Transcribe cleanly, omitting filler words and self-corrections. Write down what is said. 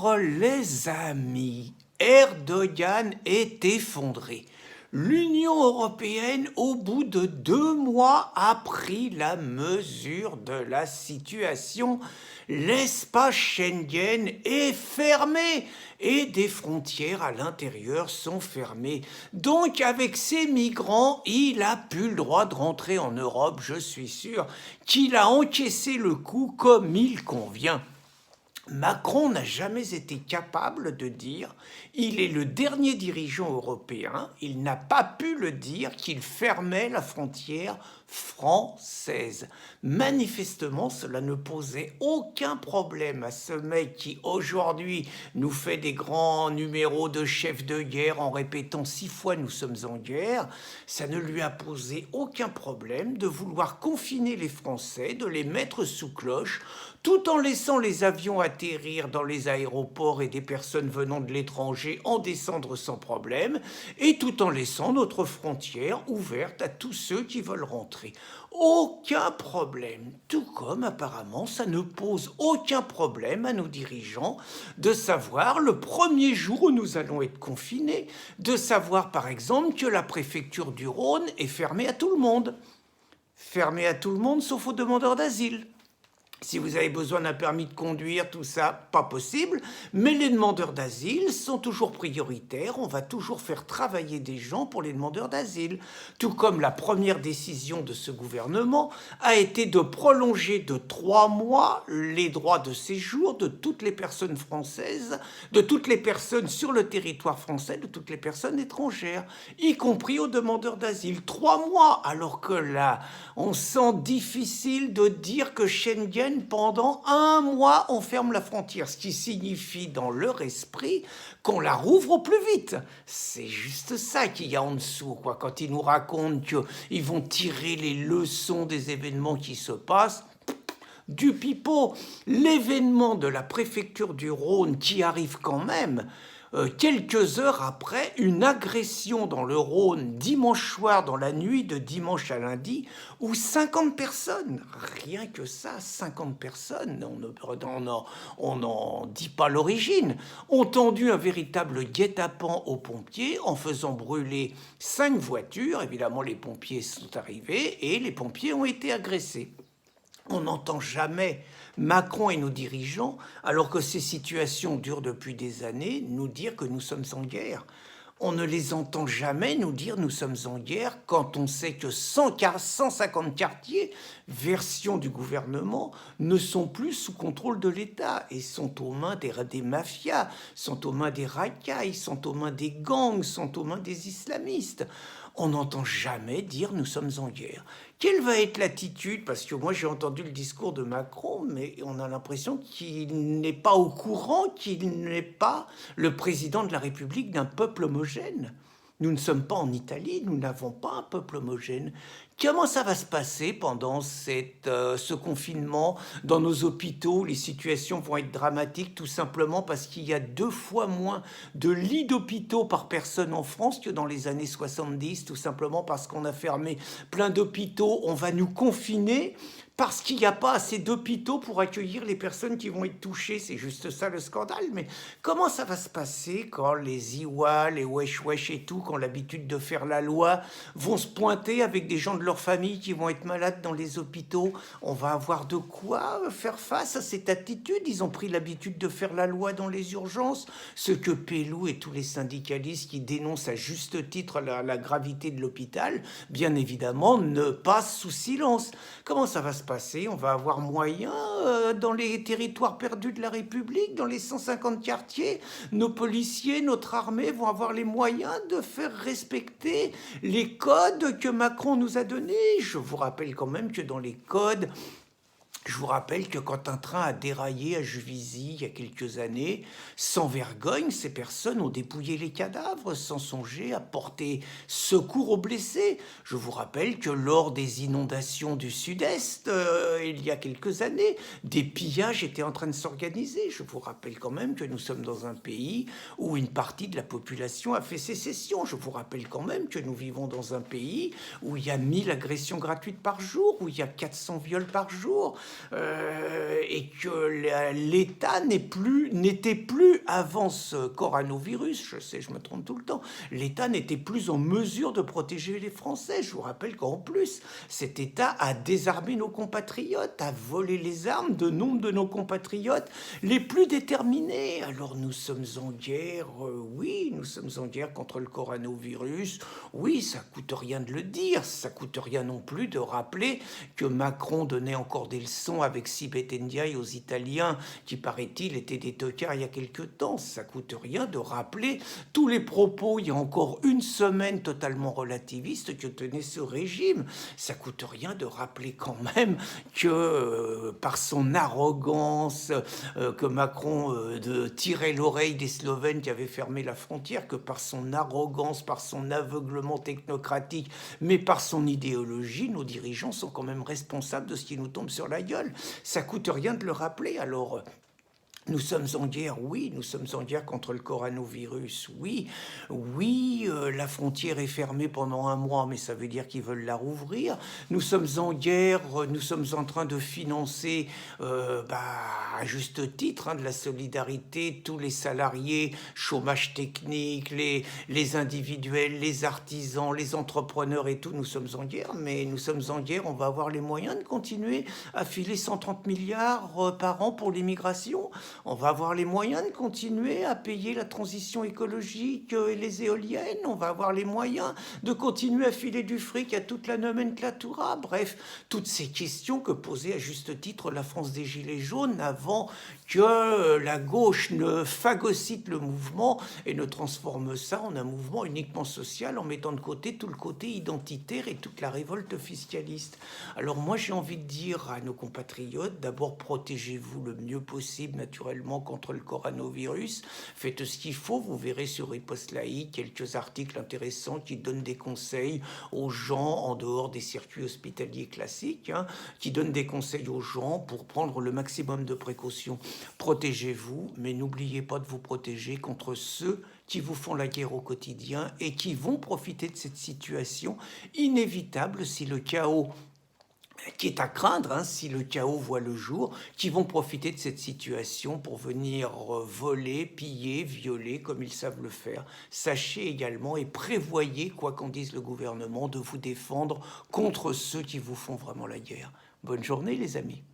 Alors, les amis, Erdogan est effondré. L'Union européenne, au bout de 2 mois, a pris la mesure de la situation. L'espace Schengen est fermé et des frontières à l'intérieur sont fermées. Donc, avec ces migrants, il a plus le droit de rentrer en Europe. Je suis sûr qu'il a encaissé le coup comme il convient. Macron n'a jamais été capable de dire il est le dernier dirigeant européen, il n'a pas pu le dire qu'il fermait la frontière française. Manifestement, cela ne posait aucun problème à ce mec qui aujourd'hui nous fait des grands numéros de chef de guerre en répétant 6 fois nous sommes en guerre. Ça ne lui a posé aucun problème de vouloir confiner les Français, de les mettre sous cloche, tout en laissant les avions atterrir dans les aéroports et des personnes venant de l'étranger en descendre sans problème, et tout en laissant notre frontière ouverte à tous ceux qui veulent rentrer. Aucun problème, tout comme apparemment ça ne pose aucun problème à nos dirigeants de savoir le premier jour où nous allons être confinés, de savoir par exemple que la préfecture du Rhône est fermée à tout le monde. Fermée à tout le monde sauf aux demandeurs d'asile. Si vous avez besoin d'un permis de conduire, tout ça, pas possible. Mais les demandeurs d'asile sont toujours prioritaires. On va toujours faire travailler des gens pour les demandeurs d'asile. Tout comme la première décision de ce gouvernement a été de prolonger de 3 mois les droits de séjour de toutes les personnes françaises, de toutes les personnes sur le territoire français, de toutes les personnes étrangères, y compris aux demandeurs d'asile. 3 mois, alors que là, on sent difficile de dire que Schengen, pendant 1 mois, on ferme la frontière, ce qui signifie dans leur esprit qu'on la rouvre au plus vite. C'est juste ça qu'il y a en dessous, quoi. Quand ils nous racontent qu'ils vont tirer les leçons des événements qui se passent, du pipeau. L'événement de la préfecture du Rhône qui arrive quand même quelques heures après une agression dans le Rhône dimanche soir, dans la nuit de dimanche à lundi, où 50 personnes, rien que ça, 50 personnes, on n'en dit pas l'origine, ont tendu un véritable guet-apens aux pompiers en faisant brûler 5 voitures. Évidemment, les pompiers sont arrivés et les pompiers ont été agressés. On n'entend jamais Macron et nos dirigeants, alors que ces situations durent depuis des années, nous dire que nous sommes en guerre. On ne les entend jamais nous dire nous sommes en guerre quand on sait que 150 quartiers, version du gouvernement, ne sont plus sous contrôle de l'État et sont aux mains des mafias, sont aux mains des racailles, sont aux mains des gangs, sont aux mains des islamistes. On n'entend jamais dire nous sommes en guerre. Quelle va être l'attitude? Parce que moi j'ai entendu le discours de Macron, mais on a l'impression qu'il n'est pas au courant, qu'il n'est pas le président de la République d'un peuple homogène. Nous ne sommes pas en Italie, nous n'avons pas un peuple homogène. Comment ça va se passer pendant ce confinement dans nos hôpitaux? Les situations vont être dramatiques tout simplement parce qu'il y a 2 fois moins de lits d'hôpitaux par personne en France que dans les années 70, tout simplement parce qu'on a fermé plein d'hôpitaux. On va nous confiner parce qu'il n'y a pas assez d'hôpitaux pour accueillir les personnes qui vont être touchées. C'est juste ça le scandale. Mais comment ça va se passer quand les Iwa, les Wesh Wesh et tout, qui ont l'habitude de faire la loi, vont se pointer avec des gens de leur famille qui vont être malades dans les hôpitaux? On va avoir de quoi faire face à cette attitude. Ils ont pris l'habitude de faire la loi dans les urgences. Ce que Pelou et tous les syndicalistes qui dénoncent à juste titre la gravité de l'hôpital, bien évidemment, ne passent sous silence. Comment ça va se passer? On va avoir moyen dans les territoires perdus de la République, dans les 150 quartiers, nos policiers, notre armée vont avoir les moyens de faire respecter les codes que Macron nous a donnés. Je vous rappelle quand même que dans les codes, je vous rappelle que quand un train a déraillé à Juvisy il y a quelques années, sans vergogne, ces personnes ont dépouillé les cadavres sans songer à porter secours aux blessés. Je vous rappelle que lors des inondations du Sud-Est, il y a quelques années, des pillages étaient en train de s'organiser. Je vous rappelle quand même que nous sommes dans un pays où une partie de la population a fait sécession. Je vous rappelle quand même que nous vivons dans un pays où il y a 1000 agressions gratuites par jour, où il y a 400 viols par jour, et que l'État n'était plus avant ce coronavirus, je sais, je me trompe tout le temps, l'État n'était plus en mesure de protéger les Français. Je vous rappelle qu'en plus, cet État a désarmé nos compatriotes, a volé les armes de nombre de nos compatriotes les plus déterminés. Alors nous sommes en guerre, oui, nous sommes en guerre contre le coronavirus. Oui, ça coûte rien de le dire, ça coûte rien non plus de rappeler que Macron donnait encore des leçons avec Sibeth Ndiaye aux Italiens, qui paraît-il étaient des tocards il y a quelque temps. Ça coûte rien de rappeler tous les propos il y a encore une semaine totalement relativistes que tenait ce régime. Ça coûte rien de rappeler quand même que par son arrogance, que Macron tirait l'oreille des Slovènes qui avaient fermé la frontière, que par son arrogance, par son aveuglement technocratique, mais par son idéologie, nos dirigeants sont quand même responsables de ce qui nous tombe sur la gueule. Ça coûte rien de le rappeler. Alors, nous sommes en guerre, oui, nous sommes en guerre contre le coronavirus, oui, oui, la frontière est fermée pendant un mois, mais ça veut dire qu'ils veulent la rouvrir. Nous sommes en guerre, nous sommes en train de financer, à juste titre, de la solidarité, tous les salariés, chômage technique, les individuels, les artisans, les entrepreneurs et tout, nous sommes en guerre, mais nous sommes en guerre, on va avoir les moyens de continuer à filer 130 milliards par an pour l'immigration. On va avoir les moyens de continuer à payer la transition écologique et les éoliennes. On va avoir les moyens de continuer à filer du fric à toute la nomenclatura. Bref, toutes ces questions que posait à juste titre la France des Gilets jaunes avant que la gauche ne phagocyte le mouvement et ne transforme ça en un mouvement uniquement social en mettant de côté tout le côté identitaire et toute la révolte fiscaliste. Alors moi j'ai envie de dire à nos compatriotes, d'abord protégez-vous le mieux possible naturellement contre le coronavirus, faites ce qu'il faut, vous verrez sur Riposte Laïque quelques articles intéressants qui donnent des conseils aux gens en dehors des circuits hospitaliers classiques, qui donnent des conseils aux gens pour prendre le maximum de précautions. Protégez-vous, mais n'oubliez pas de vous protéger contre ceux qui vous font la guerre au quotidien et qui vont profiter de cette situation inévitable si le chaos qui est à craindre, si le chaos voit le jour, qui vont profiter de cette situation pour venir voler, piller, violer, comme ils savent le faire. Sachez également et prévoyez, quoi qu'en dise le gouvernement, de vous défendre contre ceux qui vous font vraiment la guerre. Bonne journée les amis.